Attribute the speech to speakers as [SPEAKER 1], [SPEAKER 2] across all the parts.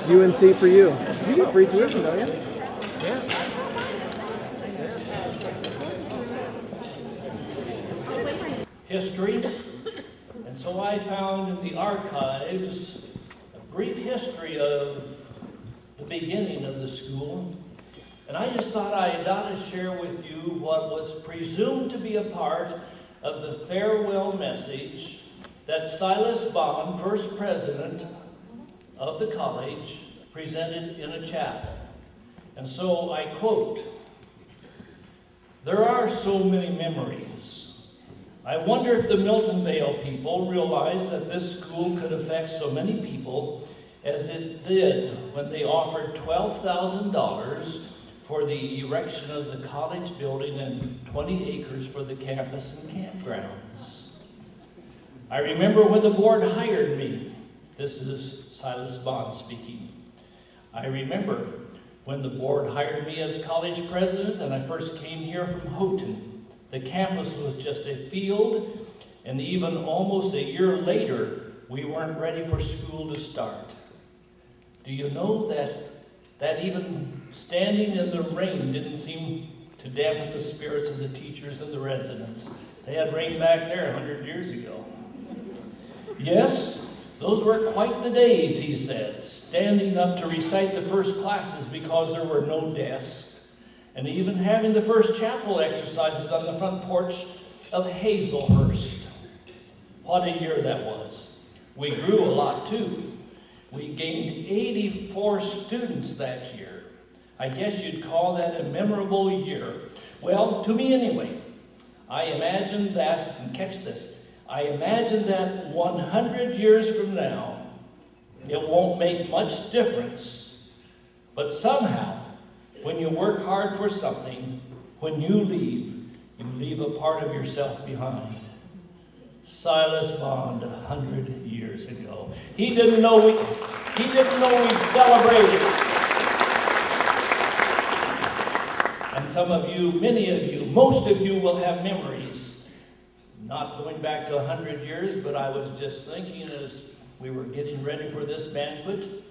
[SPEAKER 1] UNC for you. You get free tuition, don't you?
[SPEAKER 2] Yeah. History, and so I found in the archives a brief history of the beginning of the school, and I just thought I ought to share with you what was presumed to be a part of the farewell message that Silas Bond, first president of the college, presented in a chapel. And so I quote, "There are so many memories. I wonder if the Miltonvale people realized that this school could affect so many people as it did when they offered $12,000 for the erection of the college building and 20 acres for the campus and campgrounds. I remember when the board hired me." This is Silas Bond speaking. "I remember when the board hired me as college president and I first came here from Houghton. The campus was just a field, and even almost a year later, we weren't ready for school to start. Do you know that even standing in the rain didn't seem to dampen the spirits of the teachers and the residents? They had rain back there 100 years ago. Yes, those were quite the days," he said, "standing up to recite the first classes because there were no desks, and even having the first chapel exercises on the front porch of Hazelhurst. What a year that was. We grew a lot too. We gained 84 students that year. I guess you'd call that a memorable year. Well, to me anyway. I imagine that, and catch this, I imagine that 100 years from now, it won't make much difference, but somehow, when you work hard for something, when you leave a part of yourself behind." Silas Bond, 100 years ago. He didn't know we'd celebrate it. And some of you, many of you, most of you will have memories, not going back to 100 years, but I was just thinking as we were getting ready for this banquet,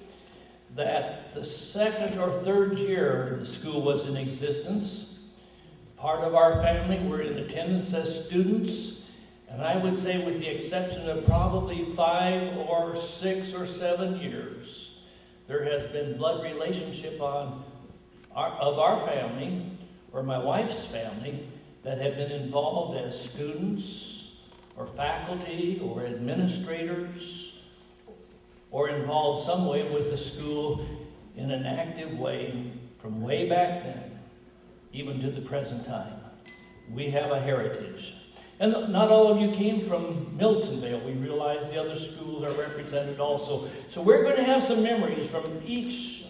[SPEAKER 2] that the second or third year the school was in existence, part of our family were in attendance as students, and I would say with the exception of probably 5 or 6 or 7 years, there has been blood relationship of our family, or my wife's family, that have been involved as students, or faculty, or administrators, or involved some way with the school in an active way from way back then, even to the present time. We have a heritage. And not all of you came from Miltonvale. We realize the other schools are represented also. So we're going to have some memories from each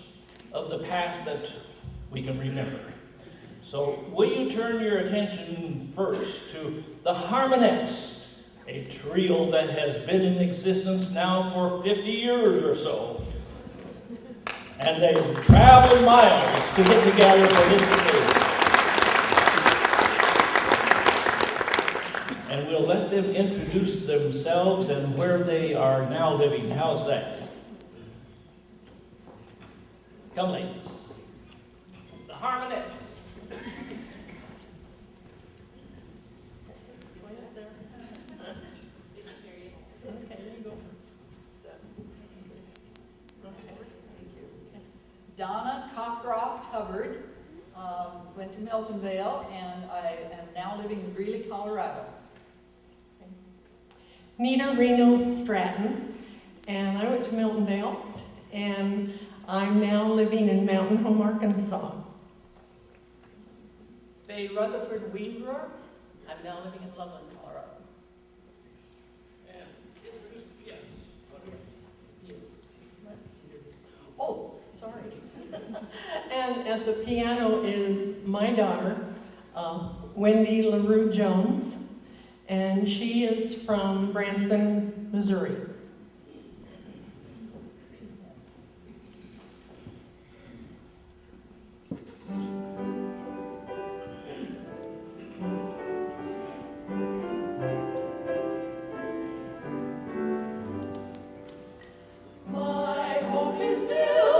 [SPEAKER 2] of the past that we can remember. So will you turn your attention first to the Harmonettes, a trio that has been in existence now for 50 years or so. And they've traveled miles to get together for this occasion. And we'll let them introduce themselves and where they are now living. How's that? Come, ladies. The Harmonettes.
[SPEAKER 3] Donna Cockcroft Hubbard, went to Miltonvale, and I am now living in Greeley, Colorado.
[SPEAKER 4] Nina Reno Stratton, and I went to Miltonvale, and I'm now living in Mountain Home, Arkansas.
[SPEAKER 5] Faye Rutherford Wienrohr, I'm now living in Loveland, Colorado.
[SPEAKER 4] Oh, sorry. And at the piano is my daughter, Wendy LaRue Jones, and she is from Branson, Missouri.
[SPEAKER 3] My hope is built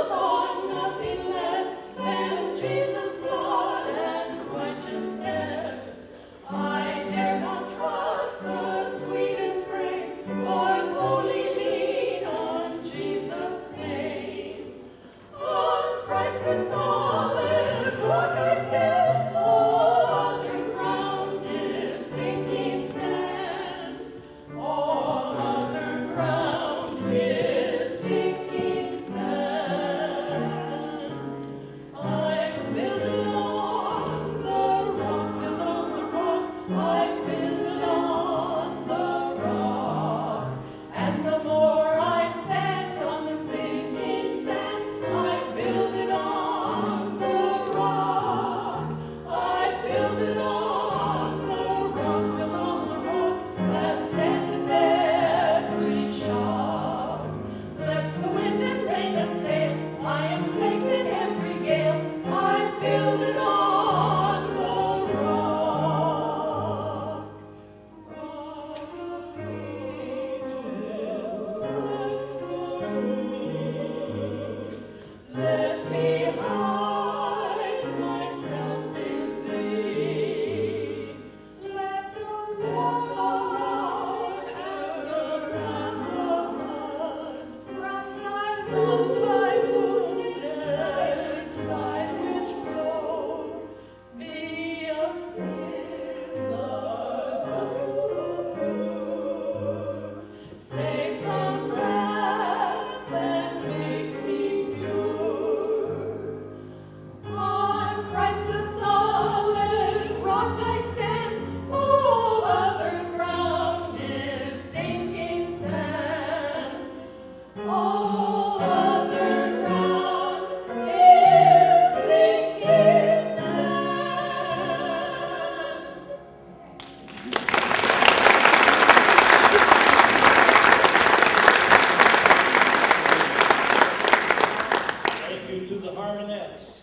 [SPEAKER 2] memories through the harmonettes.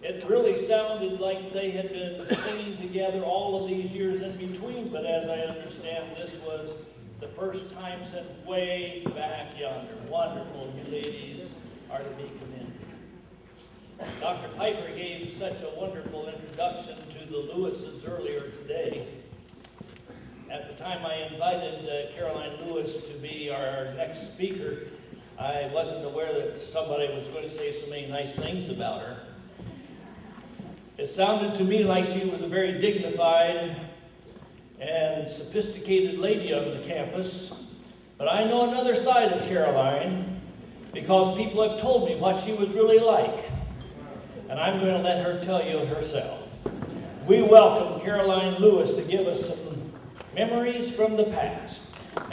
[SPEAKER 2] It really sounded like they had been singing together all of these years in between, but as I understand, this was the first time since way back yonder. Wonderful, you ladies are to be commended. Dr. Piper gave such a wonderful introduction to the Lewises earlier today. At the time I invited Caroline Lewis to be our next speaker, I wasn't aware that somebody was going to say so many nice things about her. It sounded to me like she was a very dignified and sophisticated lady on the campus, but I know another side of Caroline because people have told me what she was really like, and I'm going to let her tell you herself. We welcome Caroline Lewis to give us some memories from the past,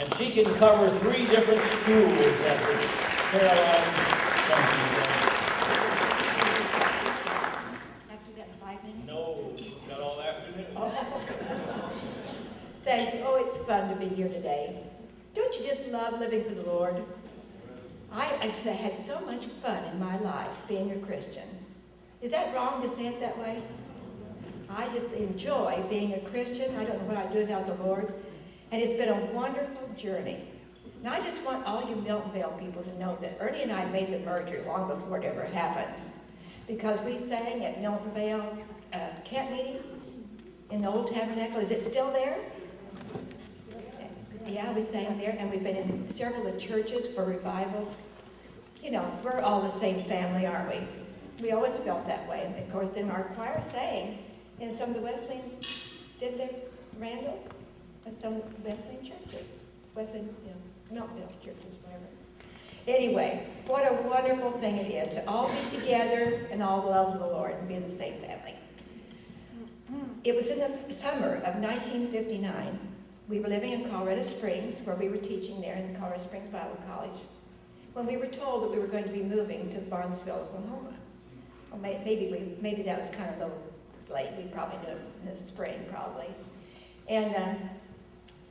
[SPEAKER 2] and she can cover 3 different schools after Caroline. Thank you.
[SPEAKER 6] After that 5 minutes?
[SPEAKER 2] No, got all afternoon.
[SPEAKER 6] Thank you. Oh, it's fun to be here today. Don't you just love living for the Lord? I had so much fun in my life being a Christian. Is that wrong to say it that way? I just enjoy being a Christian. I don't know what I'd do without the Lord. And it's been a wonderful journey. And I just want all you Miltonville people to know that Ernie and I made the merger long before it ever happened. Because we sang at Miltonville camp meeting in the old tabernacle. Is it still there? Yeah, we sang there, and we've been in several of the churches for revivals. You know, we're all the same family, aren't we? We always felt that way. And of course, then our choir sang in some of the Wesleyan, did they, Randall? And some Wesleyan churches. Wesleyan, Miltonville churches, whatever. Anyway, what a wonderful thing it is to all be together and all love the Lord and be in the same family. It was in the summer of 1959. We were living in Colorado Springs, where we were teaching there in Colorado Springs Bible College, when we were told that we were going to be moving to Bartlesville, Oklahoma. Well, maybe that was kind of a little late. We probably knew in the spring, probably. And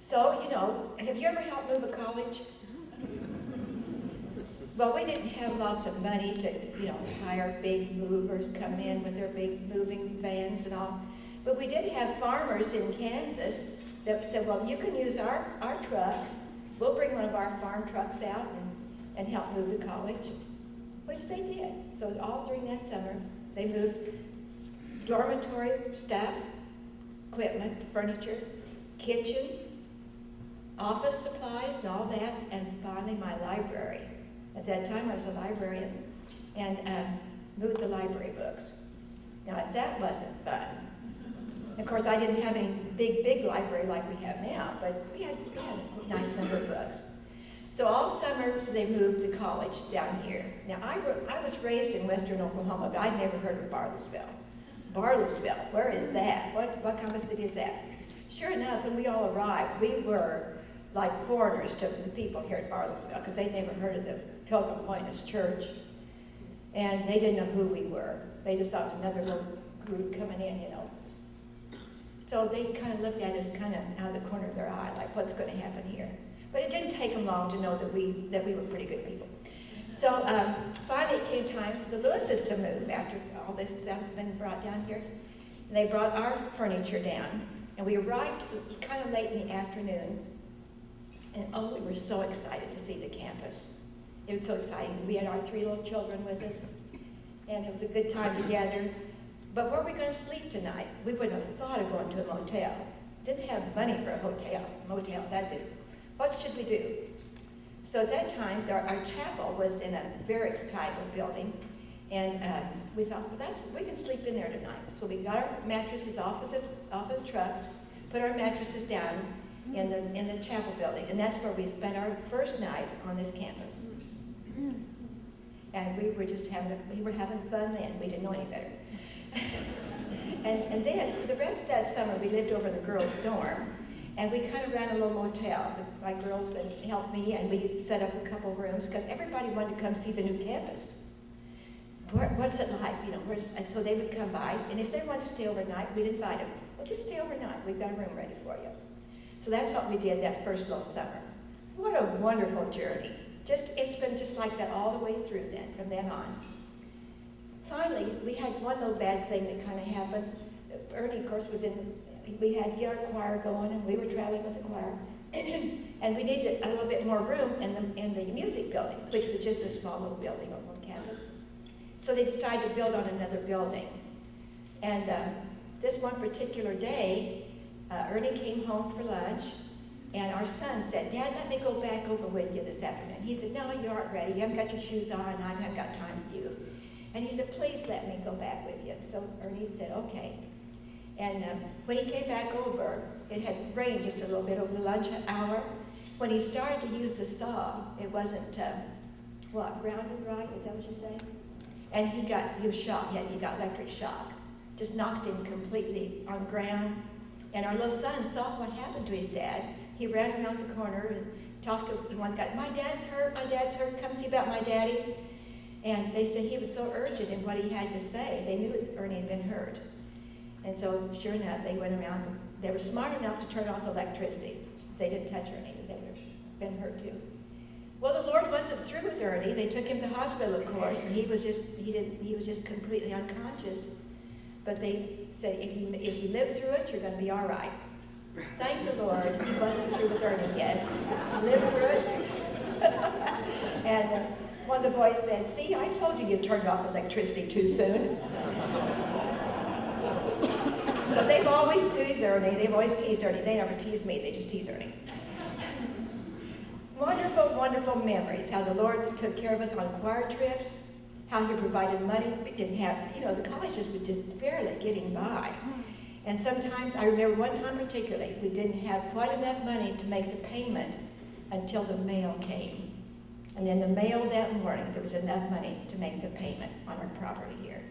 [SPEAKER 6] so, have you ever helped move a college? Well, we didn't have lots of money to, hire big movers come in with their big moving vans and all. But we did have farmers in Kansas that said, well, you can use our truck. We'll bring one of our farm trucks out and help move the college, which they did. So all during that summer, they moved dormitory staff, equipment, furniture, kitchen, office supplies, and all that, and finally my library. At that time, I was a librarian, and moved the library books. Now, if that wasn't fun. Of course, I didn't have any big library like we have now, but we had a nice number of books. So all summer, they moved the college down here. Now, I was raised in western Oklahoma, but I'd never heard of Bartlesville. Bartlesville, where is that? What kind of city is that? Sure enough, when we all arrived, we were like foreigners to the people here at Bartlesville, because they'd never heard of the Pilgrim Holiness Church, and they didn't know who we were. They just thought another little group coming in, So they kind of looked at us kind of out of the corner of their eye, like, what's going to happen here? But it didn't take them long to know that we were pretty good people. So finally it came time for the Lewises to move after all this stuff had been brought down here. And they brought our furniture down, and we arrived kind of late in the afternoon. And we were so excited to see the campus. It was so exciting. We had our 3 little children with us, and it was a good time together. But where were we going to sleep tonight? We wouldn't have thought of going to a motel. Didn't have money for a motel. What should we do? So at that time, our chapel was in a barracks type of building, and we thought, well, we can sleep in there tonight. So we got our mattresses off of the trucks, put our mattresses down in the chapel building, and that's where we spent our first night on this campus. And we were having fun then. We didn't know any better. And then, for the rest of that summer, we lived over in the girls' dorm, and we kind of ran a little motel. My girls would help me, and we set up a couple rooms, because everybody wanted to come see the new campus. What's it like? And so they would come by, and if they wanted to stay overnight, we'd invite them. Well, just stay overnight. We've got a room ready for you. So that's what we did that first little summer. What a wonderful journey. It's been just like that all the way through then, from then on. finally, we had one little bad thing that kind of happened. Ernie, of course, we had our choir going, and we were traveling with the choir. And we needed a little bit more room in the music building, which was just a small little building on one campus. So they decided to build on another building. And this one particular day, Ernie came home for lunch, and our son said, "Dad, let me go back over with you this afternoon." He said, "No, you aren't ready. You haven't got your shoes on. I haven't got time for you." And he said, "Please let me go back with you." So Ernie said, "Okay." And when he came back over, it had rained just a little bit over the lunch hour. When he started to use the saw, it wasn't, grounded right? Is that what you say? And he was shocked. He got electric shock. Just knocked him completely on the ground. And our little son saw what happened to his dad. He ran around the corner and talked to one guy. "My dad's hurt, come see about my daddy." And they said he was so urgent in what he had to say. They knew that Ernie had been hurt. And so, sure enough, they went around. They were smart enough to turn off the electricity. They didn't touch Ernie. They would have been hurt too. Well, the Lord wasn't through with Ernie. They took him to hospital, of course, and he was just completely unconscious. But they said, if you live through it, you're going to be all right. Thank the Lord, he wasn't through with Ernie yet. He lived through it. And one of the boys said, "See, I told you turned off electricity too soon." So they've always teased Ernie. They never teased me. They just teased Ernie. Wonderful, wonderful memories. How the Lord took care of us on choir trips. How he provided money. We didn't have, the colleges were just barely getting by. And sometimes, I remember one time particularly, we didn't have quite enough money to make the payment until the mail came. And in the mail that morning, there was enough money to make the payment on our property here.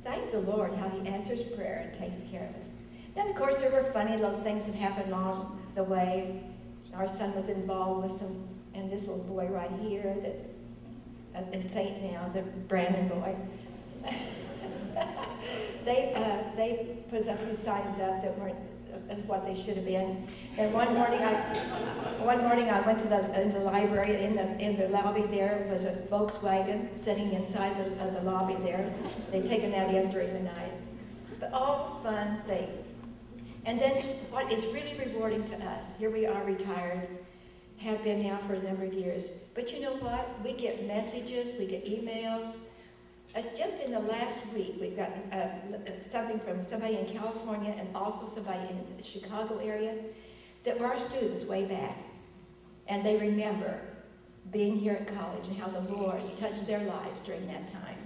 [SPEAKER 6] Thank the Lord how he answers prayer and takes care of us. Then, of course, there were funny little things that happened along the way. Our son was involved with and this little boy right here that's a saint now, the Brandon boy. They put a few signs up that weren't what they should have been. And one morning I went to in the library, and in the lobby there was a Volkswagen sitting inside of the lobby there. They'd taken that in during the night. But all fun things. And then what is really rewarding to us, here we are retired, have been now for a number of years. But you know what? We get messages, we get emails. Just in the last week, we've got something from somebody in California and also somebody in the Chicago area that were our students way back. And they remember being here at college and how the Lord touched their lives during that time.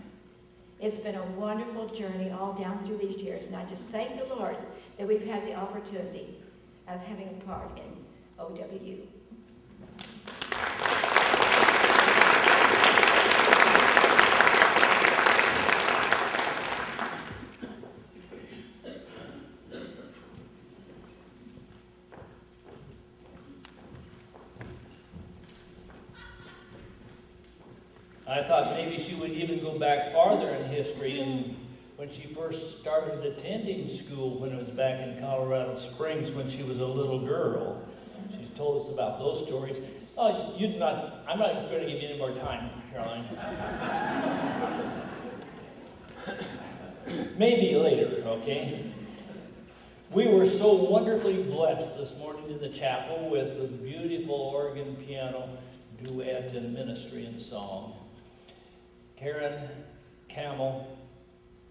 [SPEAKER 6] It's been a wonderful journey all down through these years. And I just thank the Lord that we've had the opportunity of having a part in OWU.
[SPEAKER 2] I thought maybe she would even go back farther in history, and when she first started attending school when it was back in Colorado Springs when she was a little girl. She's told us about those stories. Oh, I'm not going to give you any more time, Caroline. Maybe later, okay? We were so wonderfully blessed this morning in the chapel with a beautiful organ, piano, duet, and ministry and song. Karen Camel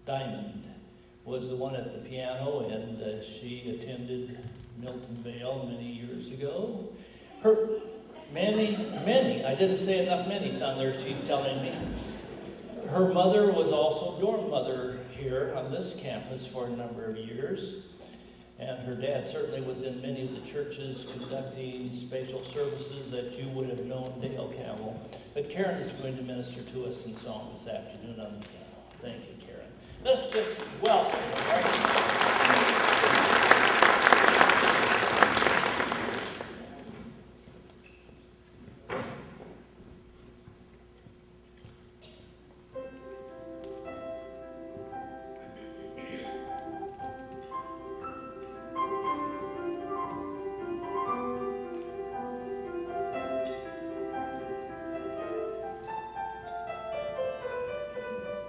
[SPEAKER 2] Diamond was the one at the piano, and she attended Milton Vale many years ago. I didn't say enough manys on there, she's telling me. Her mother was also dorm mother here on this campus for a number of years. And her dad certainly was in many of the churches conducting special services that you would have known Dale Camel. But Karen is going to minister to us in song this afternoon on the piano. Thank you, Karen. Let's just welcome her.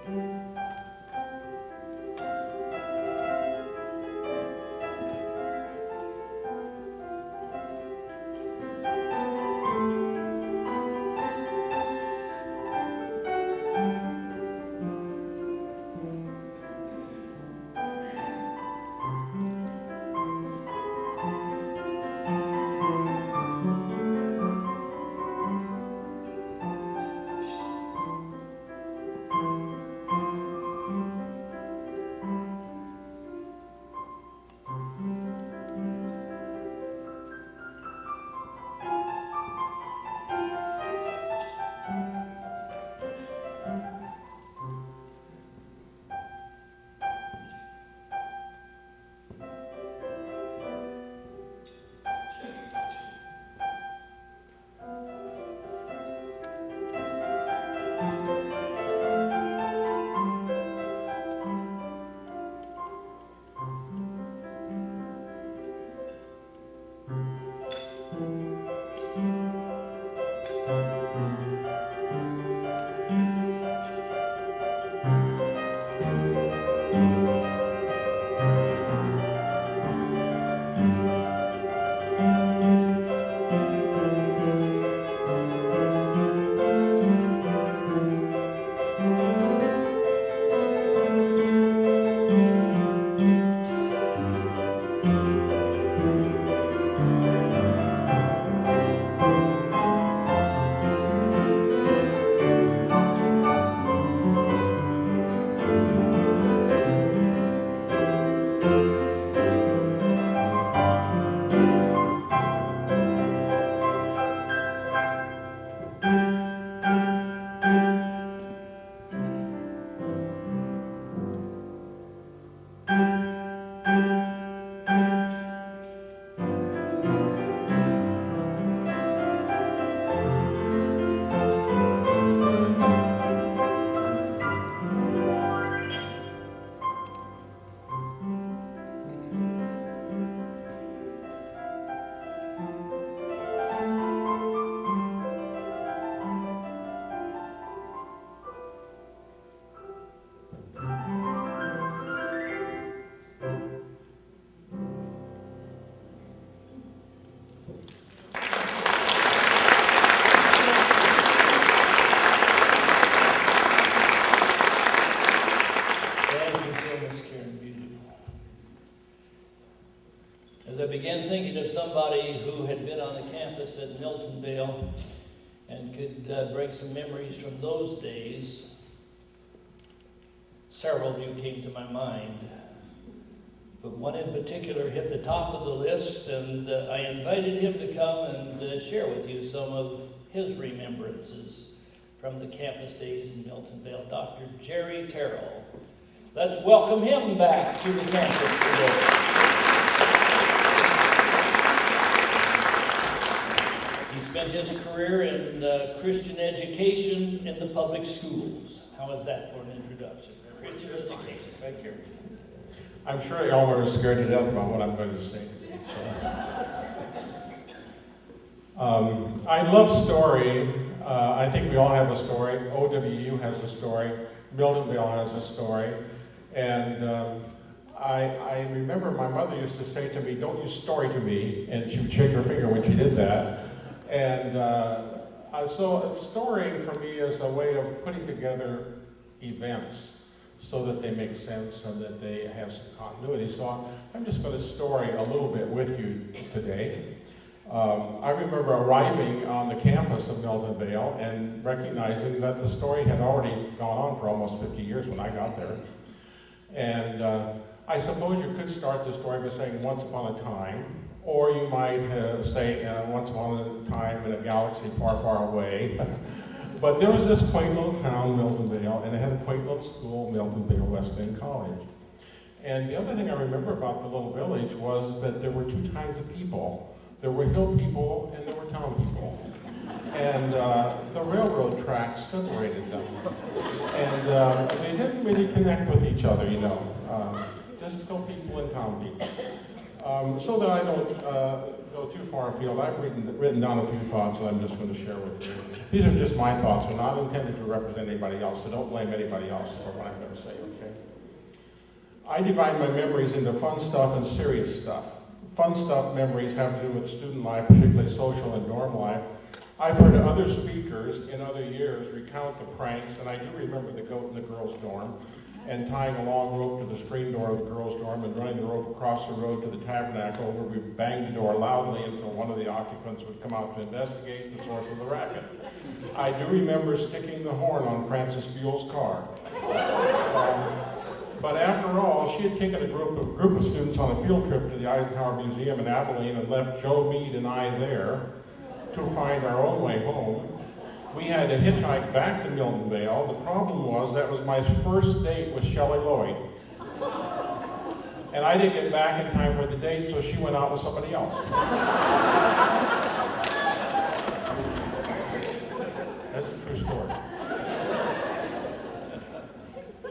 [SPEAKER 6] Thank you.
[SPEAKER 2] somebody who had been on the campus at Miltonvale and could bring some memories from those days, several of you came to my mind. But one in particular hit the top of the list, and I invited him to come and share with you some of his remembrances from the campus days in Miltonvale, Dr. Jerry Terrell. Let's welcome him back to the campus today. He spent his career in Christian education in the public schools. How is that for an introduction? Christian education.
[SPEAKER 7] Thank you. I'm sure y'all are scared to death about what I'm going to say. So. I love story. I think we all have a story. OWU has a story. Miltonville has a story. And I remember my mother used to say to me, "Don't use story to me," and she would shake her finger when she did that. And so storying for me is a way of putting together events so that they make sense and that they have some continuity. So I'm just going to story a little bit with you today. I remember arriving on the campus of Miltonvale and recognizing that the story had already gone on for almost 50 years when I got there. And I suppose you could start the story by saying once upon a time, or you might say once upon a time in a galaxy far, far away. But there was this quaint little town, Miltonvale, and it had a quaint little school, Miltonvale Wesleyan College. And the other thing I remember about the little village was that there were two kinds of people. There were hill people and there were town people. And the railroad tracks separated them. And they didn't really connect with each other, you know. Just hill people and town people. So that I don't go too far afield, I've written down a few thoughts that I'm just going to share with you. These are just my thoughts. They're not intended to represent anybody else, so don't blame anybody else for what I'm going to say, okay? I divide my memories into fun stuff and serious stuff. Fun stuff memories have to do with student life, particularly social and dorm life. I've heard other speakers in other years recount the pranks, and I do remember the goat in the girls' dorm, and tying a long rope to the screen door of the girls' dorm and running the rope across the road to the tabernacle where we banged the door loudly until one of the occupants would come out to investigate the source of the racket. I do remember sticking the horn on Frances Buell's car. But after all, she had taken a group of students on a field trip to the Eisenhower Museum in Abilene and left Joe Mead and I there to find our own way home. We had to hitchhike back to Miltonvale. The problem was that was my first date with Shelley Lloyd. And I didn't get back in time for the date, so she went out with somebody else. That's the true story.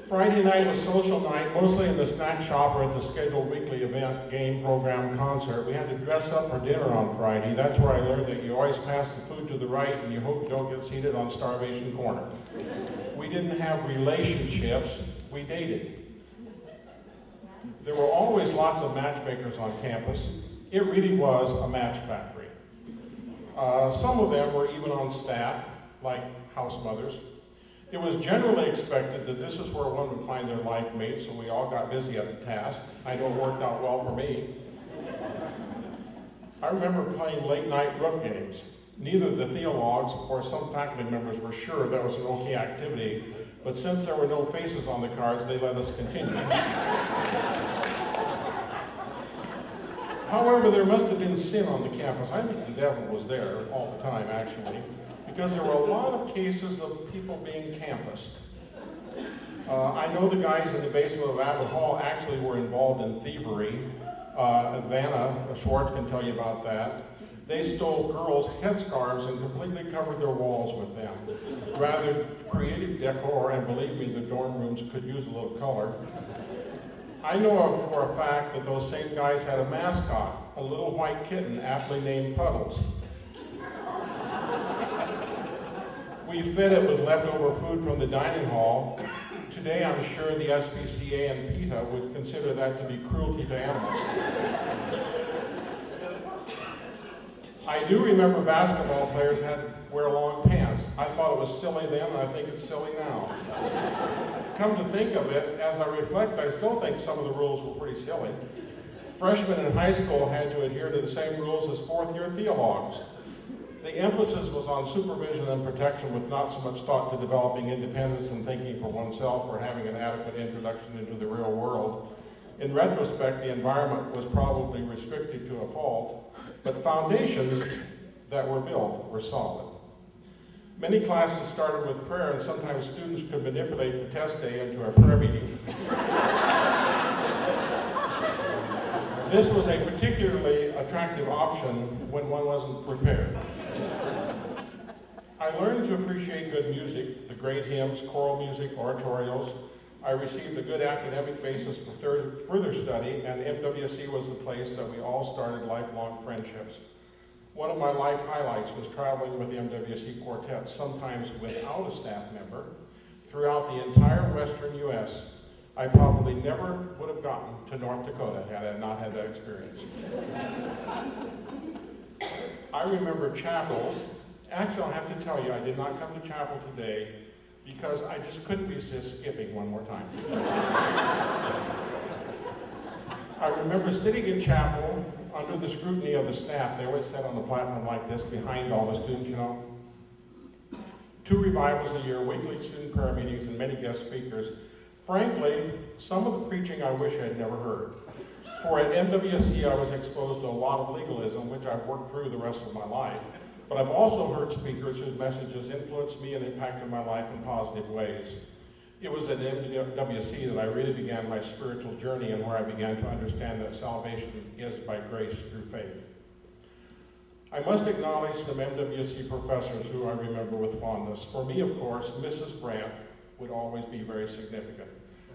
[SPEAKER 7] Friday night was social night, mostly in the snack shop or at the scheduled weekly event, game, program, concert. We had to dress up for dinner on Friday. That's where I learned that you always pass the food to the right and you hope you don't get seated on starvation corner. We didn't have relationships, we dated. There were always lots of matchmakers on campus. It really was a match factory. Some of them were even on staff, like house mothers. It was generally expected that this is where one would find their life mate, so we all got busy at the task. I know it worked out well for me. I remember playing late night rook games. Neither the theologues or some faculty members were sure that was an okay activity, but since there were no faces on the cards, they let us continue. However, there must have been sin on the campus. I think the devil was there all the time, actually, because there were a lot of cases of people being campused. I know the guys in the basement of Abbott Hall actually were involved in thievery. Vanna Schwartz can tell you about that. They stole girls' headscarves and completely covered their walls with them. Rather creative decor, and believe me, the dorm rooms could use a little color. I know for a fact that those same guys had a mascot, a little white kitten aptly named Puddles. We fed it with leftover food from the dining hall. Today, I'm sure the SPCA and PETA would consider that to be cruelty to animals. I do remember basketball players had to wear long pants. I thought it was silly then, and I think it's silly now. Come to think of it, as I reflect, I still think some of the rules were pretty silly. Freshmen in high school had to adhere to the same rules as fourth-year theologues. The emphasis was on supervision and protection with not so much thought to developing independence and thinking for oneself or having an adequate introduction into the real world. In retrospect, the environment was probably restricted to a fault, but foundations that were built were solid. Many classes started with prayer, and sometimes students could manipulate the test day into a prayer meeting. This was a particularly attractive option when one wasn't prepared. I learned to appreciate good music, the great hymns, choral music, oratorios. I received a good academic basis for further study, and MWC was the place that we all started lifelong friendships. One of my life highlights was traveling with the MWC quartet, sometimes without a staff member, throughout the entire western U.S. I probably never would have gotten to North Dakota had I not had that experience. I remember chapels. Actually, I'll have to tell you, I did not come to chapel today because I just couldn't resist skipping one more time. I remember sitting in chapel under the scrutiny of the staff. They always sat on the platform like this behind all the students, you know. 2 revivals a year, weekly student prayer meetings, and many guest speakers. Frankly, some of the preaching I wish I had never heard. For at MWC, I was exposed to a lot of legalism, which I've worked through the rest of my life. But I've also heard speakers whose messages influenced me and impacted my life in positive ways. It was at MWC that I really began my spiritual journey and where I began to understand that salvation is by grace through faith. I must acknowledge some MWC professors who I remember with fondness. For me, of course, Mrs. Brandt would always be very significant.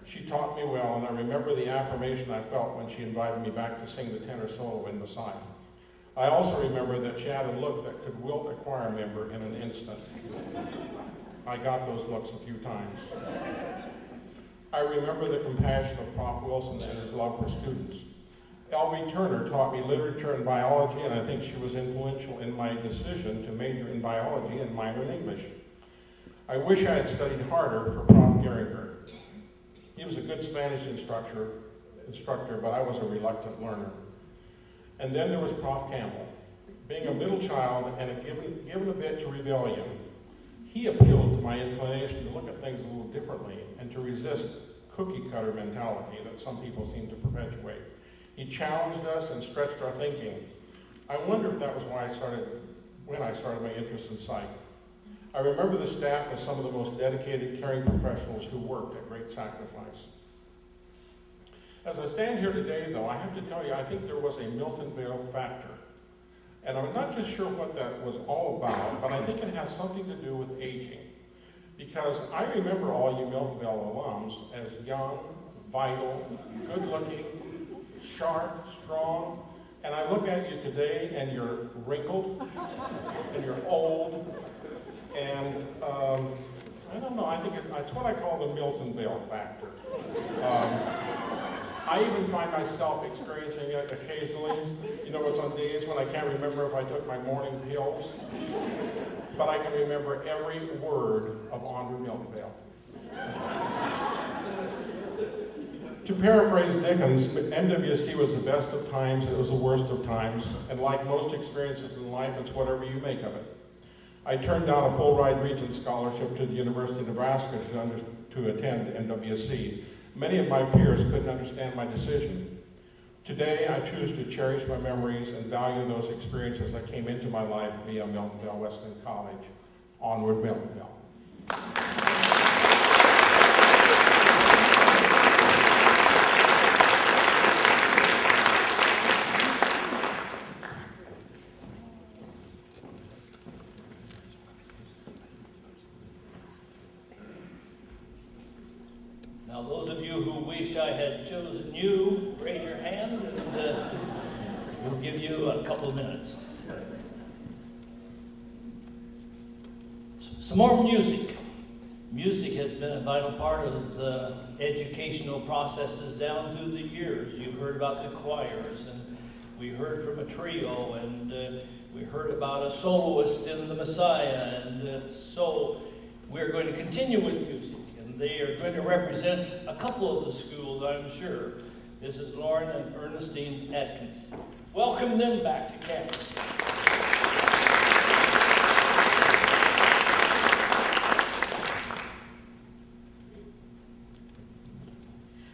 [SPEAKER 7] She taught me well, and I remember the affirmation I felt when she invited me back to sing the tenor solo in Messiah. I also remember that she had a look that could wilt a choir member in an instant. I got those looks a few times. I remember the compassion of Prof. Wilson and his love for students. L.V. Turner taught me literature and biology, and I think she was influential in my decision to major in biology and minor in English. I wish I had studied harder for Prof. Geringer. He was a good Spanish instructor, but I was a reluctant learner. And then there was Prof. Campbell. Being a middle child and given a bit to rebellion, he appealed to my inclination to look at things a little differently and to resist cookie-cutter mentality that some people seem to perpetuate. He challenged us and stretched our thinking. I wonder if that was when I started my interest in psych. I remember the staff as some of the most dedicated, caring professionals who worked at great sacrifice. As I stand here today, though, I have to tell you, I think there was a Miltonville factor. And I'm not just sure what that was all about, but I think it has something to do with aging. Because I remember all you Miltonville alums as young, vital, good-looking, sharp, strong, and I look at you today and you're wrinkled, and you're old, and I don't know, I think it's what I call the Miltonville factor. I even find myself experiencing it occasionally. You know, it's on days when I can't remember if I took my morning pills, but I can remember every word of Andrew Miltonville. To paraphrase Dickens, MWC was the best of times, it was the worst of times, and like most experiences in life, it's whatever you make of it. I turned down a full-ride Regent scholarship to the University of Nebraska to attend MWC. Many of my peers couldn't understand my decision. Today, I choose to cherish my memories and value those experiences that came into my life via Miltonville Wesleyan College. Onward, Miltonville.
[SPEAKER 2] Now, those of you who wish I had chosen you, raise your hand, and we'll give you a couple of minutes. Some more music. Music has been a vital part of the educational processes down through the years. You've heard about the choirs, and we heard from a trio, and we heard about a soloist in the Messiah, and so we're going to continue with music. They are going to represent a couple of the schools, I'm sure. Mrs. Lauren and Ernestine Atkins. Welcome them back to campus.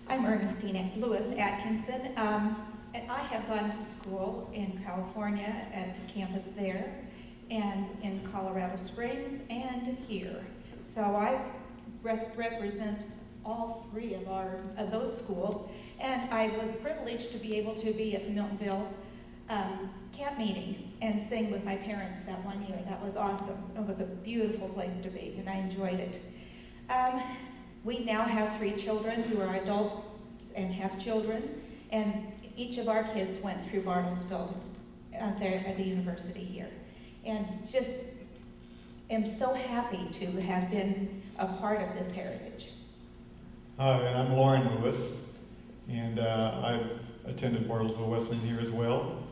[SPEAKER 8] I'm Ernestine Lewis Atkinson, and I have gone to school in California at the campus there, and in Colorado Springs, and here. So I represent all three of those schools, and I was privileged to be able to be at the Miltonville camp meeting and sing with my parents that one year. That was awesome. It was a beautiful place to be, and I enjoyed it. We now have 3 children who are adults and have children, and each of our kids went through Bartlesville there at the university here. And just am so happy to have been a part of this heritage.
[SPEAKER 9] Hi, I'm Lauren Lewis, and I've attended Bartlesville Wesleyan here as well,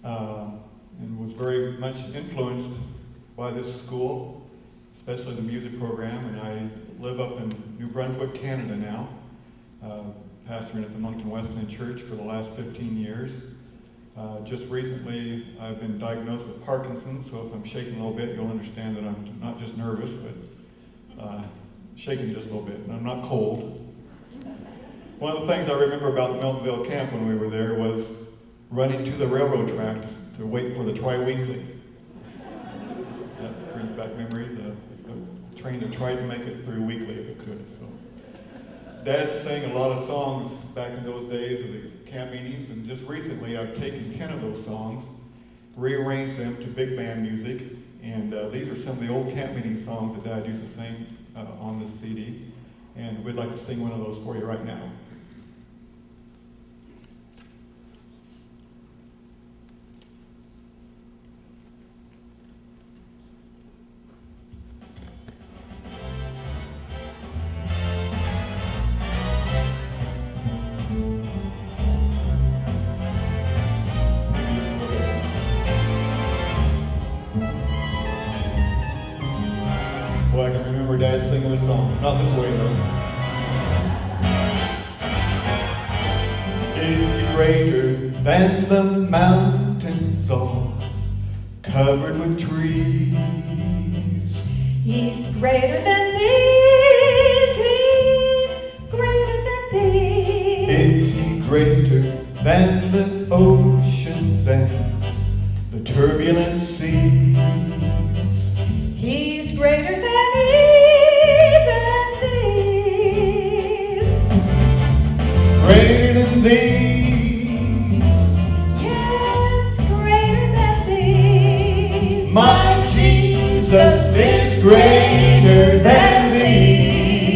[SPEAKER 9] and was very much influenced by this school, especially the music program, and I live up in New Brunswick, Canada now, pastoring at the Moncton Wesleyan Church for the last 15 years. Just recently, I've been diagnosed with Parkinson's, so if I'm shaking a little bit, you'll understand that I'm not just nervous, but shaking just a little bit, and I'm not cold. One of the things I remember about the Miltonville camp when we were there was running to the railroad track to wait for the tri-weekly. That brings back memories of a train that tried to make it through weekly if it could. So, Dad sang a lot of songs back in those days of the camp meetings, and just recently I've taken 10 of those songs, rearranged them to big band music, and these are some of the old camp meeting songs that Dad used to sing on this CD, and we'd like to sing one of those for you right now. I can remember Dad singing this song. Not this way, though. Is he greater than the mountains all covered with trees?
[SPEAKER 8] He's greater than these, he's greater than these.
[SPEAKER 9] Is he greater than the oceans and the turbulent seas?
[SPEAKER 8] He's greater than even these.
[SPEAKER 9] Greater than these.
[SPEAKER 8] Yes, greater than these.
[SPEAKER 9] My Jesus is greater than these.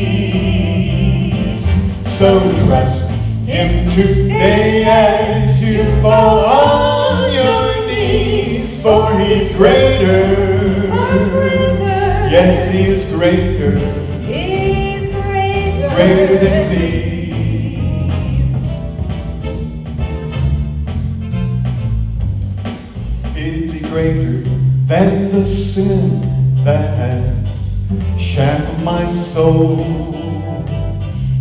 [SPEAKER 9] So trust Him today as you fall on your knees, for He's greater. Yes, He is greater.
[SPEAKER 8] He's greater.
[SPEAKER 9] Greater than these. Is He greater than the sin that has shackled my soul?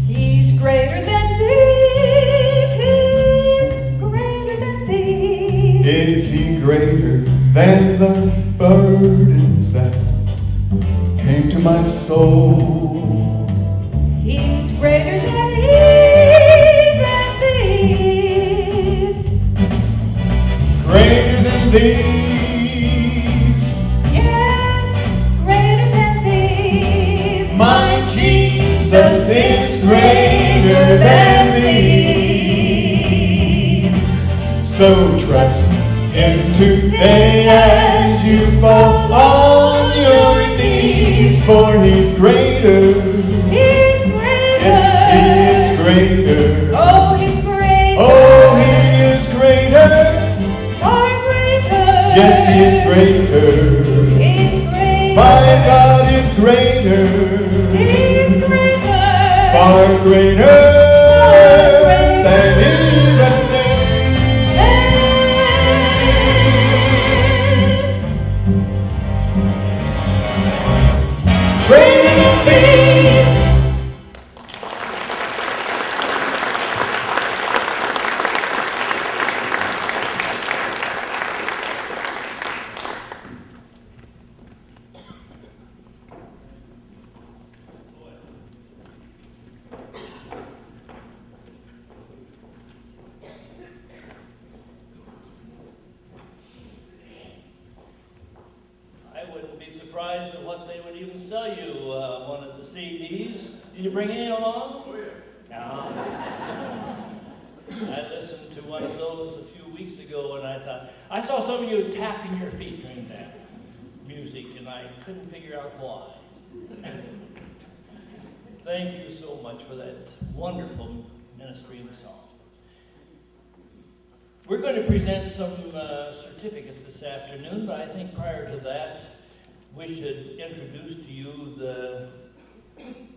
[SPEAKER 8] He's greater than these. He's greater than these.
[SPEAKER 9] Is He greater than the burdens that came to my soul?
[SPEAKER 8] He's greater than even these.
[SPEAKER 9] Greater than these.
[SPEAKER 8] Yes, greater than these.
[SPEAKER 9] My Jesus is greater than these. So trust Him today as you fall on your knees, for He's greater.
[SPEAKER 8] He's greater.
[SPEAKER 9] Yes, He is greater.
[SPEAKER 8] Oh, He's greater.
[SPEAKER 9] Oh, He is greater.
[SPEAKER 8] Far greater.
[SPEAKER 9] Yes, He is greater.
[SPEAKER 8] He's greater.
[SPEAKER 9] My God is greater.
[SPEAKER 8] He's greater.
[SPEAKER 9] Far greater than even these. Greater than these.
[SPEAKER 2] surprised at what they would even sell you one of the CDs. Did you bring any along? Oh, yeah. No. I listened to one of those a few weeks ago, and I thought, I saw some of you tapping your feet during that music, and I couldn't figure out why. Thank you so much for that wonderful ministry and song. We're going to present some certificates this afternoon, but I think prior to that, we should introduce to you the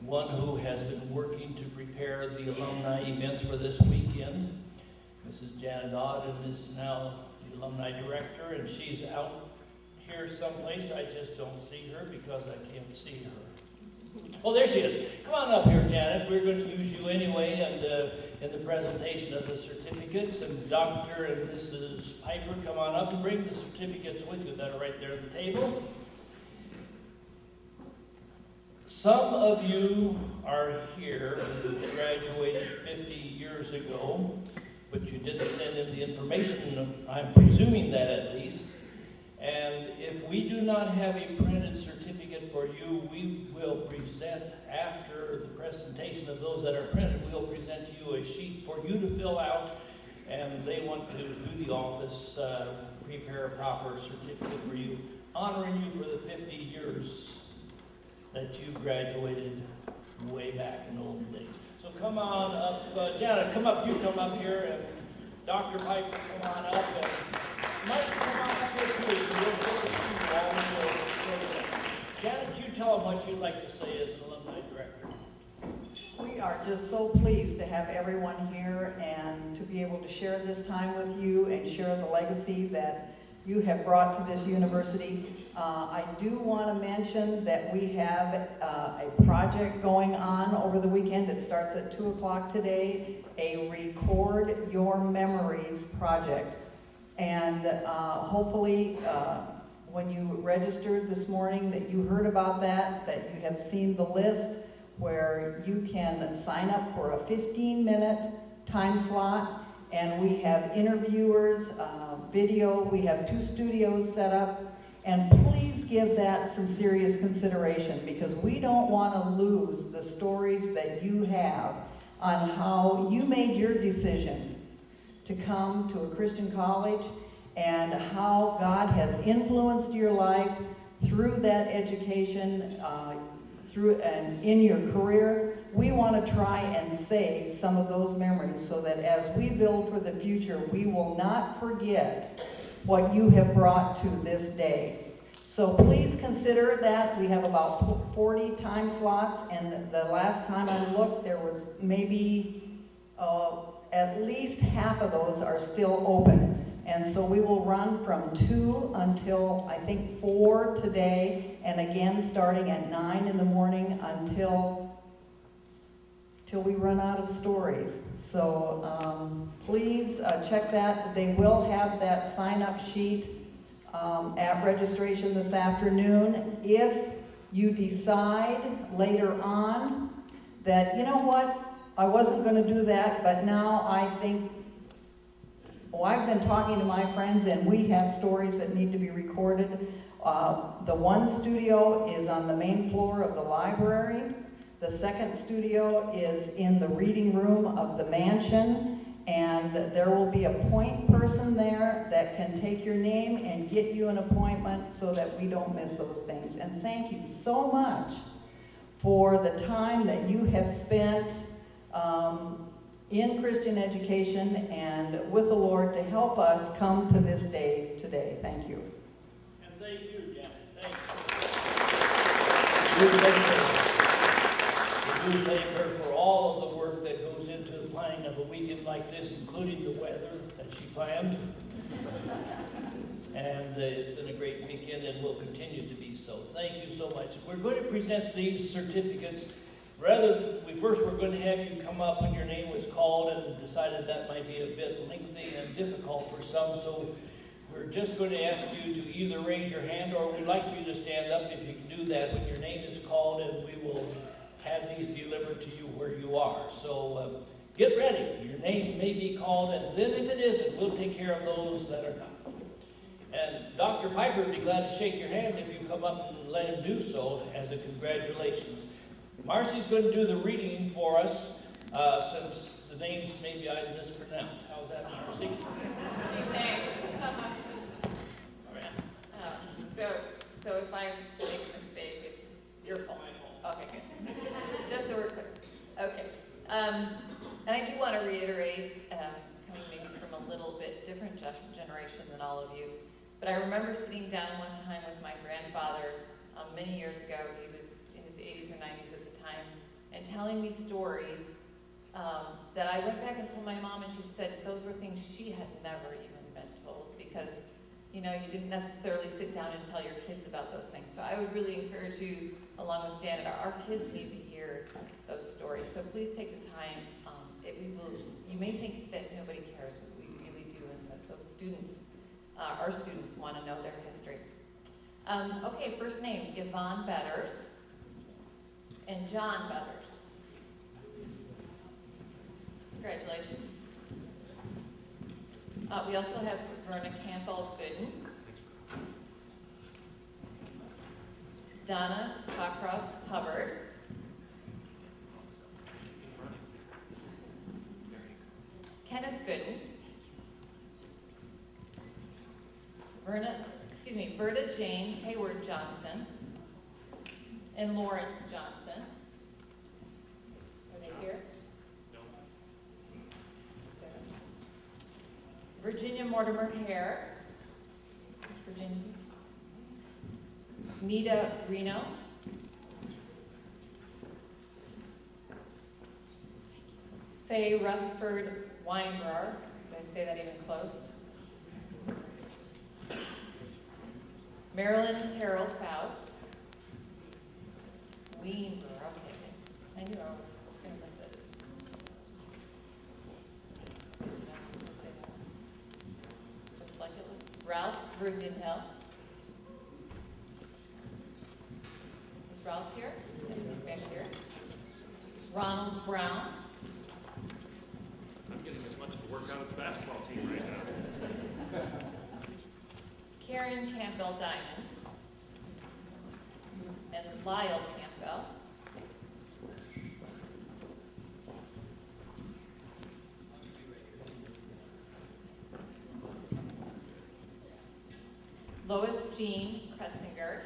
[SPEAKER 2] one who has been working to prepare the alumni events for this weekend. Mrs. Janet Auden is now the alumni director, and she's out here someplace. I just don't see her because I can't see her. Oh, there she is. Come on up here, Janet. We're going to use you anyway in the presentation of the certificates. And Dr. and Mrs. Piper, come on up and bring the certificates with you that are right there at the table. Some of you are here who graduated 50 years ago, but you didn't send in the information. I'm presuming that at least. And if we do not have a printed certificate for you, we will present, after the presentation of those that are printed, we'll present to you a sheet for you to fill out, and they want to, through the office, prepare a proper certificate for you, honoring you for the 50 years that you graduated way back in the olden days. So come on up, Janet, come up, you come up here, and Dr. Piper, come on up, and Mike, come on up here too. We'll get to see you all in the show. Janet, you tell them what you'd like to say as an alumni director.
[SPEAKER 3] We are just so pleased to have everyone here and to be able to share this time with you and share the legacy that you have brought to this university. I do want to mention that we have a project going on over the weekend. It starts at 2 o'clock today, a Record Your Memories project. And hopefully when you registered this morning that you heard about that you have seen the list where you can sign up for a 15-minute time slot, and we have interviewers, video, we have 2 studios set up, and please give that some serious consideration because we don't want to lose the stories that you have on how you made your decision to come to a Christian college and how God has influenced your life through that education, through and in your career. We want to try and save some of those memories so that as we build for the future, we will not forget what you have brought to this day. So please consider that. We have about 40 time slots, and the last time I looked, there was maybe at least half of those are still open. And so we will run from 2 until I think 4 today, and again starting at 9 in the morning until we run out of stories. So please check that. They will have that sign-up sheet at registration this afternoon. If you decide later on that, you know what, I wasn't going to do that, but now I think, I've been talking to my friends and we have stories that need to be recorded. The one studio is on the main floor of the library. The second studio is in the reading room of the mansion, and there will be a point person there that can take your name and get you an appointment so that we don't miss those things. And thank you so much for the time that you have spent in Christian education and with the Lord to help us come to this day today. Thank you.
[SPEAKER 2] And thank you, Janet. Thank you. We do thank her for all of the work that goes into the planning of a weekend like this, including the weather that she planned. And it's been a great weekend and will continue to be so. Thank you so much. We're going to present these certificates. First we're going to have you come up when your name was called, and decided that might be a bit lengthy and difficult for some, so we're just going to ask you to either raise your hand or we'd like for you to stand up if you can do that when your name is called, and we will have these delivered to you where you are. So get ready. Your name may be called, and then if it isn't, we'll take care of those that are not. And Dr. Piper would be glad to shake your hand if you come up and let him do so as a congratulations. Marcy's going to do the reading for us since the names maybe I mispronounced. How's that, Marcy?
[SPEAKER 5] Gee, thanks. So if I make a mistake, it's your fault. Okay, good. Just so we're clear. Okay. And I do want to reiterate, coming maybe from a little bit different generation than all of you, but I remember sitting down one time with my grandfather many years ago. He was in his 80s or 90s at the time, and telling me stories that I went back and told my mom, and she said those were things she had never even been told, because you didn't necessarily sit down and tell your kids about those things. So I would really encourage you, along with Janet, our kids need to hear those stories. So please take the time. You may think that nobody cares, but we really do, and that those students, our students, want to know their history. Okay, first name, Yvonne Betters and John Betters. Congratulations. We also have Verna Campbell Gooden, Donna Cockcroft Hubbard, Kenneth Gooden, Verda Jane Hayward Johnson, and Lawrence Johnson. Are they here? Virginia Mortimer Hare. That's Virginia. Nita Reno. Faye Rutherford Weinbrower. Did I say that even close? Marilyn Terrell Fouts. Weinbrower, okay. I knew I was going to miss it. Just like it looks. Ralph Rugenhill. Is Ralph here? He's back here. Ronald Brown.
[SPEAKER 10] I'm getting as much of a workout as the basketball team right now.
[SPEAKER 5] Karen Campbell Diamond. And Lyle Campbell. Lois Jean Kretzinger.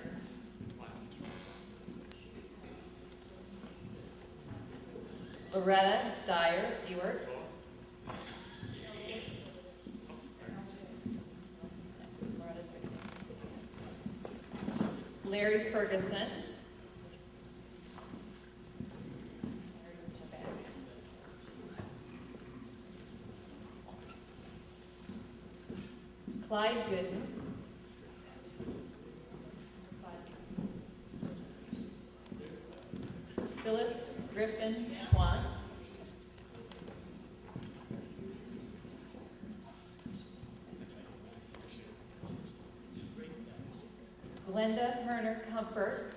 [SPEAKER 5] Loretta Dyer Ewert. Larry Ferguson. Clyde Gooden. Phyllis Griffin Schwant. Glenda Herner Comfort.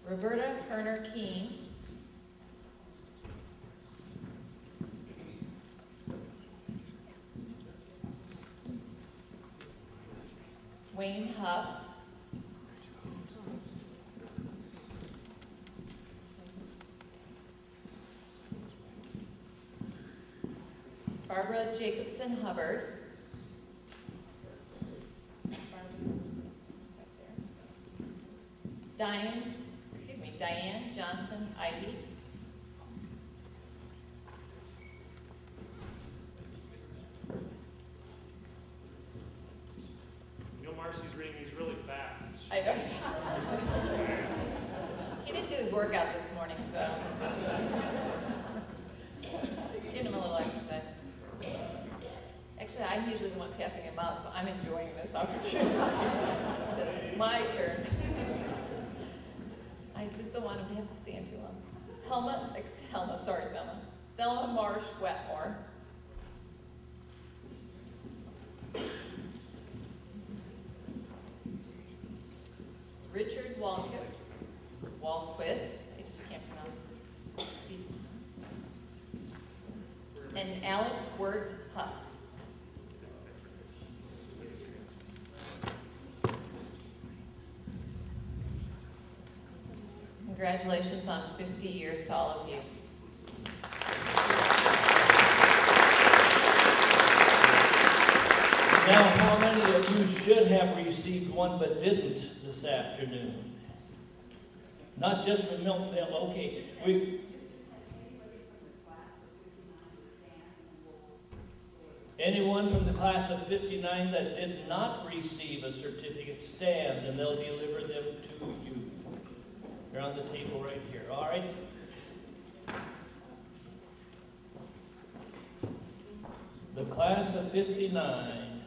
[SPEAKER 5] Roberta Herner Keene. Wayne Huff. Barbara Jacobson Hubbard. Diane Johnson Ivy.
[SPEAKER 10] You know, Marcy's reading these really fast.
[SPEAKER 5] I know. He didn't do his workout this morning, so give him a little exercise. Actually, I'm usually the one passing him out, so I'm enjoying this opportunity. It's my turn. I just don't want him to have to stand too long. Thelma Marsh Wetmore. Richard Walquist. I just can't pronounce. Speak and Alice Wirt Huff. Congratulations on 50 years to all of you.
[SPEAKER 2] Now, how many of you should have received one but didn't this afternoon? Not just from Miltonville, okay. Anyone from the class of 59 that did not receive a certificate, stand and they'll deliver them to you. They're on the table right here, all right? The class of 59.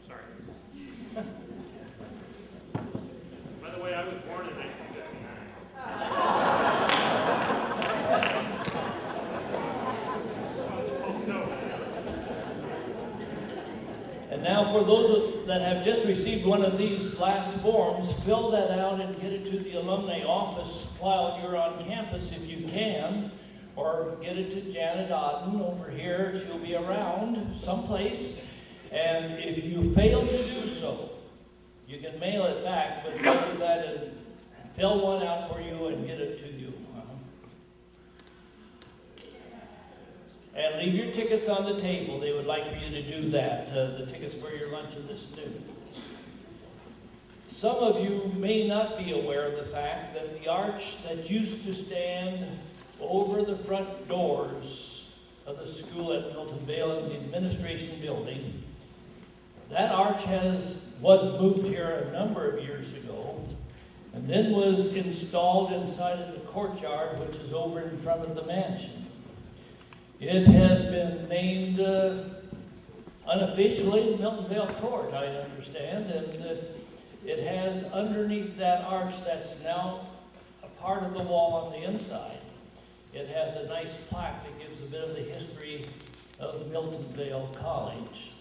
[SPEAKER 10] Sorry. By the way, I was born in 1959.
[SPEAKER 2] And now for those that have just received one of these last forms, fill that out and get it to the alumni office while you're on campus if you can, or get it to Janet Odden over here. She'll be around someplace. And if you fail to do so, you can mail it back, but do that and fill one out for you and get it to you. And leave your tickets on the table. They would like for you to do that, the tickets for your luncheon this noon. Some of you may not be aware of the fact that the arch that used to stand over the front doors of the school at Miltonville in the administration building, that arch was moved here a number of years ago, and then was installed inside of the courtyard, which is over in front of the mansion. It has been named unofficially Miltonville Court, I understand, and it has underneath that arch that's now a part of the wall on the inside. It has a nice plaque that gives a bit of the history of Miltonville College.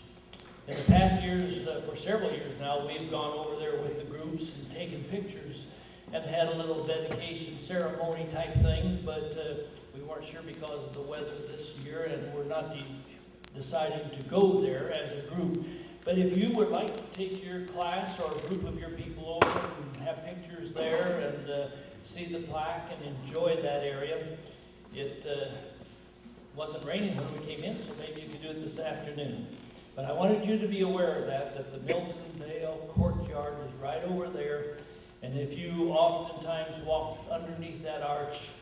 [SPEAKER 2] In the past years, for several years now, we've gone over there with the groups and taken pictures and had a little dedication ceremony type thing, but we weren't sure because of the weather this year, and we're not deciding to go there as a group. But if you would like to take your class or a group of your people over and have pictures there and see the plaque and enjoy that area, it wasn't raining when we came in, so maybe you could do it this afternoon. But I wanted you to be aware of that the Miltonville courtyard is right over there. And if you oftentimes walk underneath that arch,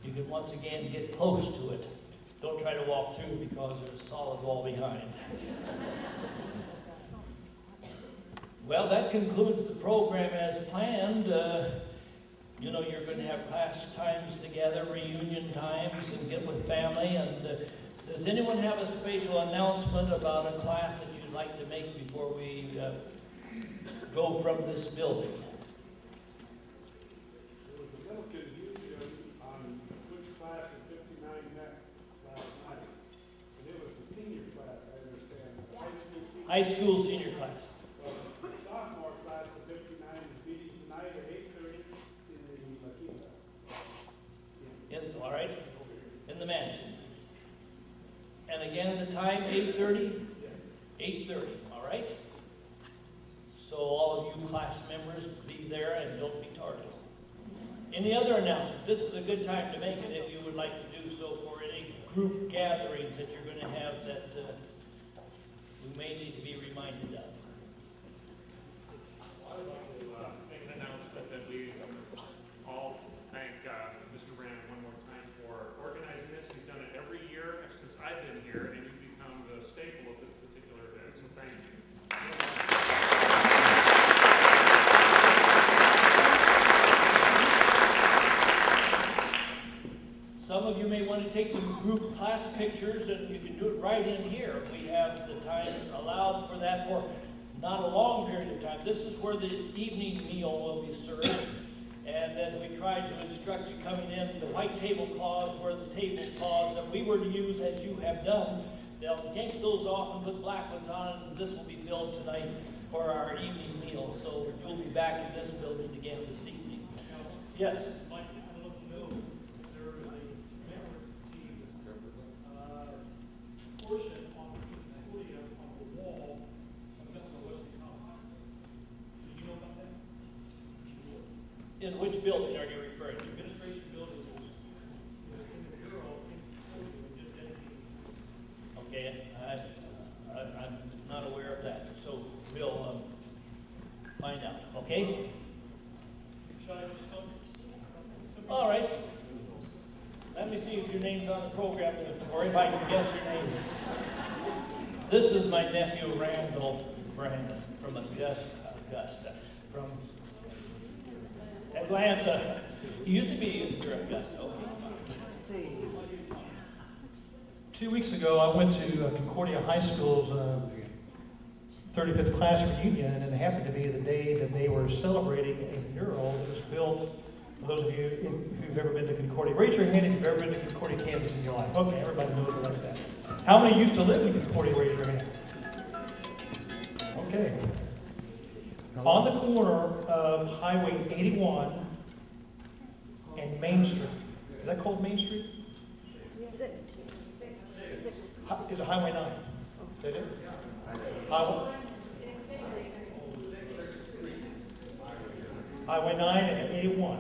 [SPEAKER 2] you can once again get close to it. Don't try to walk through because there's a solid wall behind. Well, that concludes the program as planned. You know, you're going to have class times together, reunion times, and get with family. And does anyone have a special announcement about a class that you'd like to make before we go from this building?
[SPEAKER 11] There was a little confusion on which class of 59 met last night. And it was the senior class, I understand.
[SPEAKER 2] High school senior class.
[SPEAKER 11] Well, the sophomore class of 59 is meeting tonight at 8:30 in the La Quinta.
[SPEAKER 2] All right, in the mansion. And again, the time, 8:30? 8:30, all right? So all of you class members, be there and don't be tardy. Any other announcement? This is a good time to make it if you would like to do so for any group gatherings that you're going to have that we may need to be reminded of.
[SPEAKER 10] I would like to make an announcement that we all thank Mr. Brandon one more time for organizing this. He's done it every year since I've been here, and you've become the staple of this particular event, so thank you.
[SPEAKER 2] Some of you may want to take some group class pictures, and you can do it right in here. We have the time allowed for that for not a long period of time. This is where the evening meal will be served. And as we tried to instruct you coming in, the white tablecloths were the tablecloths that we were to use as you have done. They'll yank those off and put black ones on, and this will be filled tonight for our evening meal. So you'll be back in this building again this evening. Yes?
[SPEAKER 10] Mike, I don't know, there is a memory portion on the podium on the wall of Wesleyan College. Do you know about that?
[SPEAKER 2] In which building are you referring to?
[SPEAKER 10] Administration building is in the bureau in podium just dedicated.
[SPEAKER 2] Okay, I'm not aware of that, so we'll find out, okay?
[SPEAKER 10] Shall I just come?
[SPEAKER 2] All right. Let me see if your name's on the program, or if I can guess your name. This is my nephew, Randall Brandon, from Augusta, from Atlanta. He used to be in Augusta. Okay.
[SPEAKER 12] 2 weeks ago, I went to Concordia High School's 35th class reunion, and it happened to be the day that they were celebrating a mural that was built. For those of you who've ever been to Concordia, raise your hand if you've ever been to Concordia, Kansas in your life. Okay, everybody knows what that's that. How many used to live in Concordia? Raise your hand. Okay. On the corner of Highway 81 and Main Street. Is that called Main Street? Is it Highway 9? Is that it? Highway 9 and 81.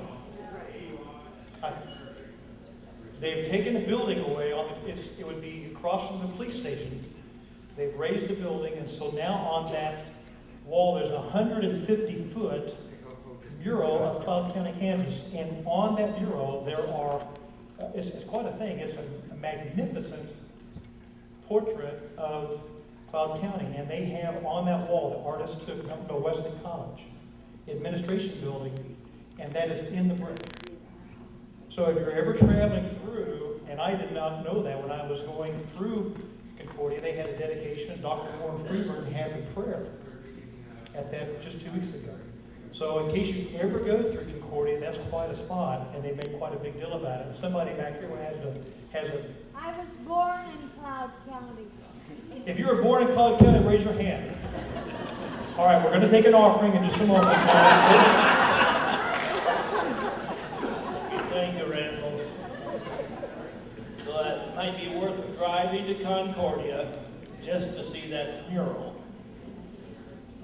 [SPEAKER 12] They've taken the building away. It would be across from the police station. They've raised the building, and so now on that wall there's a 150-foot mural of Cloud County, Kansas. And on that mural there are, it's quite a thing, it's a magnificent portrait of Cloud County. And they have on that wall, the artist took to Wesleyan College, administration building, and that is in the brick. So if you're ever traveling through, and I did not know that when I was going through Concordia, they had a dedication, and Dr. Warren Freeburg had a prayer at that just 2 weeks ago. So in case you ever go through Concordia, that's quite a spot, and they made quite a big deal about it. Somebody back here has a
[SPEAKER 13] I was born in Cloud County.
[SPEAKER 12] If you were born in Cloud County, raise your hand. All right, we're going to take an offering in just a moment.
[SPEAKER 2] Thank you, Randall. So that might be worth driving to Concordia just to see that mural.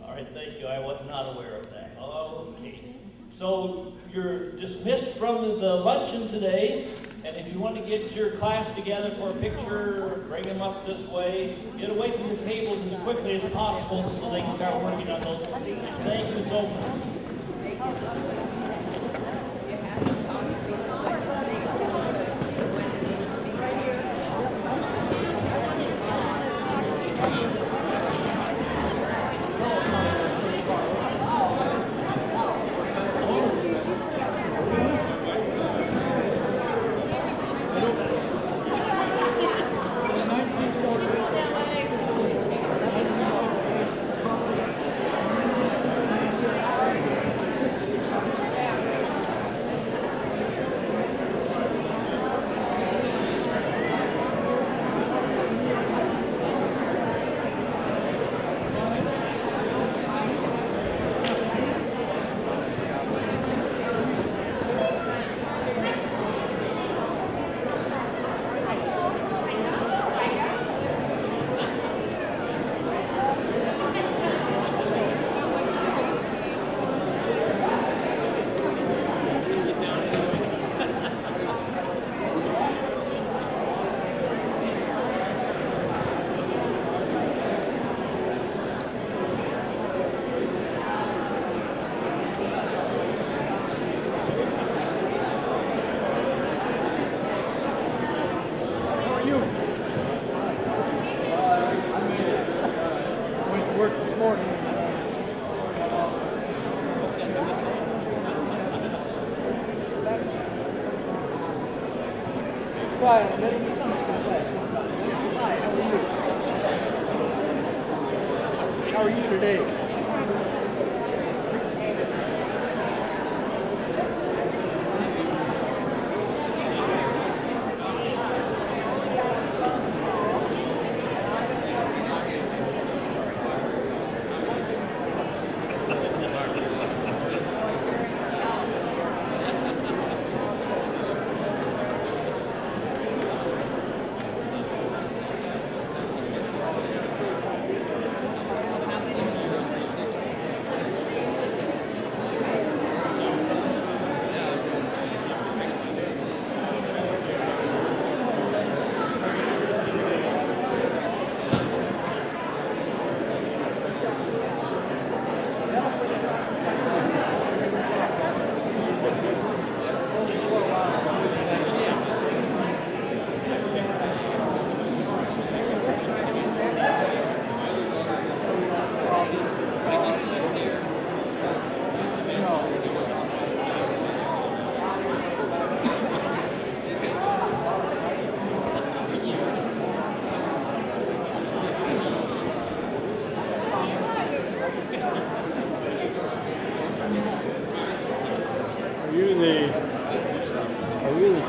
[SPEAKER 2] All right, thank you. I was not aware of that. Okay. So you're dismissed from the luncheon today, and if you want to get your class together for a picture, bring them up this way. Get away from the tables as quickly as possible so they can start working on those. Thank you so much.
[SPEAKER 1] Brian, let me come to the class. Hi, how are you? How are you today?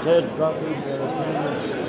[SPEAKER 1] Ted Truckee,